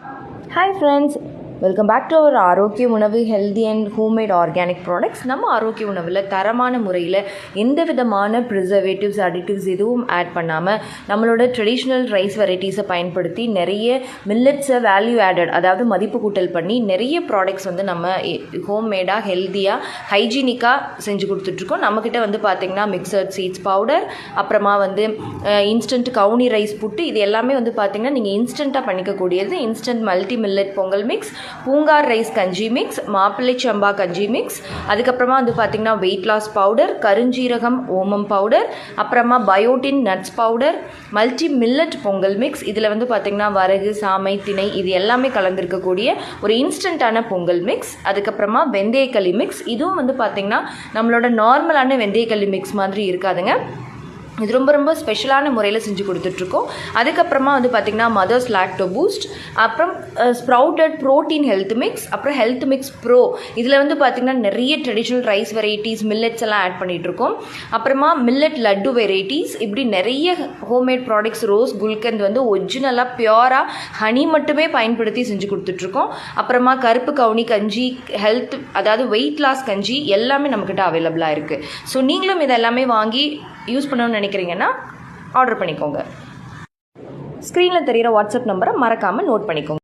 Hi friends, welcome back to our ஆரோக்கிய உணவு healthy and homemade organic products. நம்ம ஆரோக்கிய உணவில் தரமான முறையில் எந்த விதமான ப்ரிசர்வேட்டிவ்ஸ் அடிட்டிவ்ஸ் எதுவும் ஆட் பண்ணாமல் நம்மளோட ட்ரெடிஷ்னல் ரைஸ் வெரைட்டிஸை பயன்படுத்தி நிறைய மில்லட்ஸை வேல்யூ ஆடட், அதாவது மதிப்பு கூட்டல் பண்ணி நிறைய ப்ராடக்ட்ஸ் வந்து நம்ம ஹோம்மேடாக ஹெல்த்தியாக ஹைஜீனிக்காக செஞ்சு கொடுத்துட்ருக்கோம். நம்மக்கிட்ட வந்து பார்த்திங்கன்னா மிக்சட் சீட்ஸ் பவுடர், அப்புறமா வந்து இன்ஸ்டன்ட் கவுனி ரைஸ் புட்டு, இது எல்லாமே வந்து பார்த்திங்கன்னா நீங்கள் இன்ஸ்டண்ட்டாக பண்ணிக்கக்கூடியது. Instant multi millet pongal mix, Poongar rice kanji mix, Mappillai Samba கஞ்சி மிக்ஸ், அதுக்கப்புறமா வந்து பார்த்திங்கன்னா வெயிட் லாஸ் பவுடர், கருஞ்சீரகம் ஓமம் பவுடர், அப்புறமா biotin nuts powder, multi millet pongal mix. இதில் வந்து பார்த்திங்கன்னா வரகு, சாமை, திணை இது எல்லாமே கலந்துருக்கக்கூடிய ஒரு இன்ஸ்டண்ட்டான பொங்கல் மிக்ஸ். அதுக்கப்புறமா வெந்தயக்களி மிக்ஸ். இதுவும் வந்து பார்த்திங்கன்னா நம்மளோட நார்மலான வெந்தயக்களி மிக்ஸ் மாதிரி இருக்காதுங்க. இது ரொம்ப ரொம்ப ஸ்பெஷலான முறையில் செஞ்சு கொடுத்துட்ருக்கோம். அதுக்கப்புறமா வந்து பார்த்திங்கன்னா மதர்ஸ் லாக்டோ பூஸ்ட், அப்புறம் ஸ்ப்ரவுட்டட் ப்ரோட்டீன் ஹெல்த் மிக்ஸ், அப்புறம் ஹெல்த் மிக்ஸ் ப்ரோ. இதில் வந்து பார்த்திங்கன்னா நிறைய ட்ரெடிஷ்னல் ரைஸ் வெரைட்டிஸ் மில்லட்ஸ் எல்லாம் ஆட் பண்ணிகிட்ருக்கோம். அப்புறமா மில்லட் லட்டு வெரைட்டிஸ், இப்படி நிறைய ஹோம்மேட் ப்ராடக்ட்ஸ். ரோஸ் குல்கந்த் வந்து ஒரிஜினலாக பியூராக ஹனி மட்டுமே பயன்படுத்தி செஞ்சு கொடுத்துட்ருக்கோம். அப்புறமா கருப்பு கவுனி கஞ்சி, ஹெல்த் அதாவது வெயிட் லாஸ் கஞ்சி எல்லாமே நம்மக்கிட்ட அவைலபிளாக இருக்குது. ஸோ நீங்களும் இதெல்லாமே வாங்கி யூஸ் பண்ணணும்னு நினைக்கிறீங்கன்னா ஆர்டர் பண்ணிக்கோங்க. ஸ்க்ரீனில் தெரிகிற வாட்ஸ்அப் நம்பரை மறக்காமல் நோட் பண்ணிக்கோங்க.